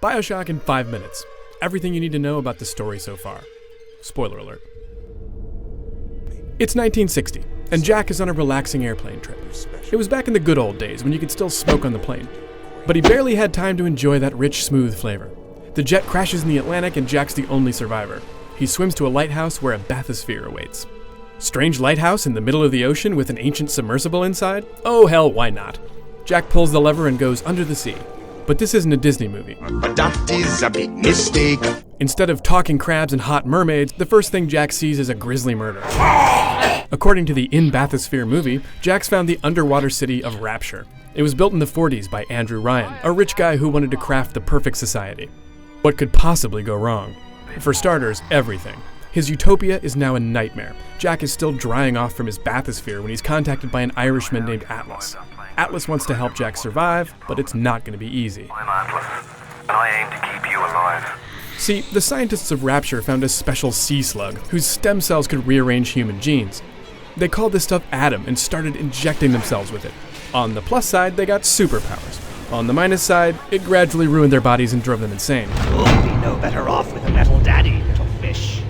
Bioshock in 5 minutes. Everything you need to know about the story so far. Spoiler alert. It's 1960, and Jack is on a relaxing airplane trip. It was back in the good old days when you could still smoke on the plane. But he barely had time to enjoy that rich, smooth flavor. The jet crashes in the Atlantic and Jack's the only survivor. He swims to a lighthouse where a bathysphere awaits. Strange lighthouse in the middle of the ocean with an ancient submersible inside? Oh hell, why not? Jack pulls the lever and goes under the sea. But this isn't a Disney movie. But that is a big mistake. Instead of talking crabs and hot mermaids, the first thing Jack sees is a grisly murder. According to the In Bathysphere movie, Jack's found the underwater city of Rapture. It was built in the 40s by Andrew Ryan, a rich guy who wanted to craft the perfect society. What could possibly go wrong? For starters, everything. His utopia is now a nightmare. Jack is still drying off from his bathysphere when he's contacted by an Irishman named Atlas. Atlas wants to help Jack survive, but it's not going to be easy. I'm Atlas, and I aim to keep you alive. See, the scientists of Rapture found a special sea slug whose stem cells could rearrange human genes. They called this stuff Adam and started injecting themselves with it. On the plus side, they got superpowers. On the minus side, it gradually ruined their bodies and drove them insane. We'll be no better off with a metal daddy, little fish.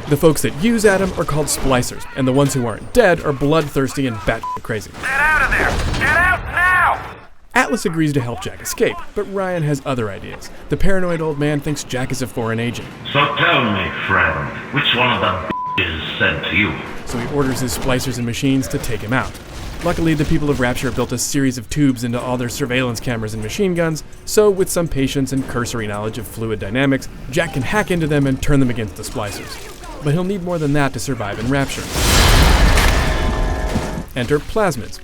The folks that use Adam are called splicers, and the ones who aren't dead are bloodthirsty and batshit crazy. Get out of there! Get out now! Atlas agrees to help Jack escape, but Ryan has other ideas. The paranoid old man thinks Jack is a foreign agent. So tell me, friend, which one of the b****s sent to you? So he orders his splicers and machines to take him out. Luckily, the people of Rapture built a series of tubes into all their surveillance cameras and machine guns, so with some patience and cursory knowledge of fluid dynamics, Jack can hack into them and turn them against the splicers. But he'll need more than that to survive in Rapture. Enter plasmids.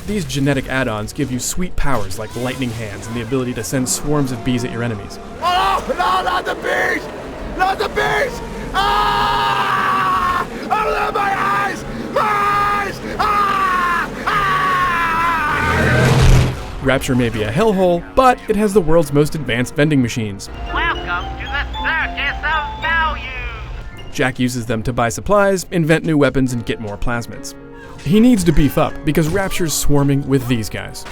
These genetic add-ons give you sweet powers like lightning hands and the ability to send swarms of bees at your enemies. Oh, no, not the bees! Not the bees! Ah! Oh, my eyes! My eyes! Ah! Ah! Rapture may be a hellhole, but it has the world's most advanced vending machines. Welcome to the circus of value! Jack uses them to buy supplies, invent new weapons, and get more plasmids. He needs to beef up because Rapture's swarming with these guys.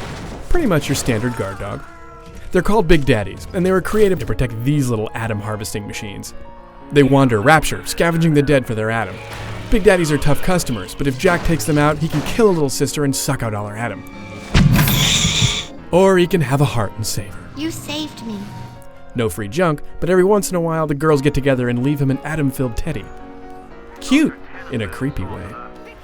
Pretty much your standard guard dog. They're called Big Daddies, and they were created to protect these little atom harvesting machines. They wander Rapture, scavenging the dead for their atom. Big Daddies are tough customers, but if Jack takes them out, he can kill a little sister and suck out all her atom. Or he can have a heart and save her. You saved me. No free junk, but every once in a while the girls get together and leave him an atom-filled teddy. Cute, in a creepy way.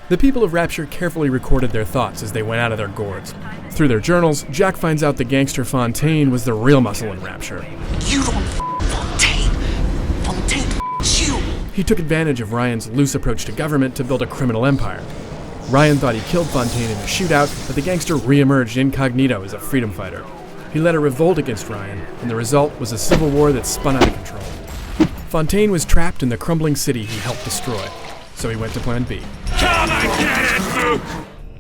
The people of Rapture carefully recorded their thoughts as they went out of their gourds. Through their journals, Jack finds out the gangster Fontaine was the real muscle in Rapture. You don't Fontaine! Fontaine you! He took advantage of Ryan's loose approach to government to build a criminal empire. Ryan thought he killed Fontaine in a shootout, but the gangster re-emerged incognito as a freedom fighter. He led a revolt against Ryan, and the result was a civil war that spun out of control. Fontaine was trapped in the crumbling city he helped destroy, so he went to Plan B.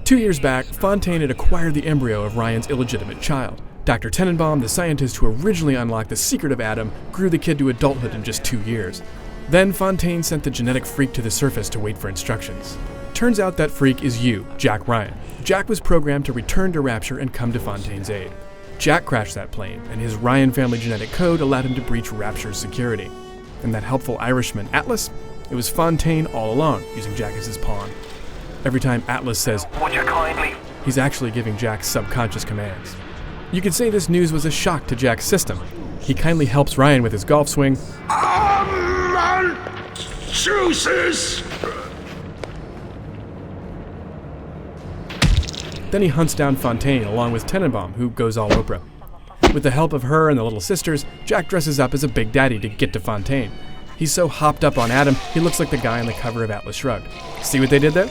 2 years back, Fontaine had acquired the embryo of Ryan's illegitimate child. Dr. Tenenbaum, the scientist who originally unlocked the secret of Adam, grew the kid to adulthood in just 2 years. Then Fontaine sent the genetic freak to the surface to wait for instructions. Turns out that freak is you, Jack Ryan. Jack was programmed to return to Rapture and come to Fontaine's aid. Jack crashed that plane, and his Ryan family genetic code allowed him to breach Rapture's security. And that helpful Irishman, Atlas, it was Fontaine all along, using Jack as his pawn. Every time Atlas says, Would you kindly? he's actually giving Jack subconscious commands. You could say this news was a shock to Jack's system. He kindly helps Ryan with his golf swing. Juices! Then he hunts down Fontaine along with Tenenbaum, who goes all Oprah. With the help of her and the little sisters, Jack dresses up as a big daddy to get to Fontaine. He's so hopped up on Adam, he looks like the guy on the cover of Atlas Shrugged. See what they did there?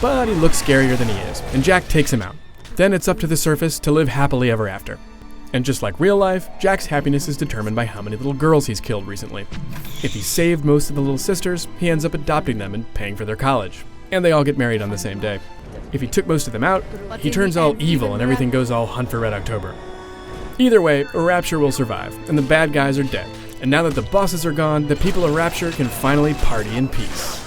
But he looks scarier than he is, and Jack takes him out. Then it's up to the surface to live happily ever after. And just like real life, Jack's happiness is determined by how many little girls he's killed recently. If he saved most of the little sisters, he ends up adopting them and paying for their college. And they all get married on the same day. If he took most of them out, he turns all evil and everything goes all Hunt for Red October. Either way, Rapture will survive, and the bad guys are dead. And now that the bosses are gone, the people of Rapture can finally party in peace.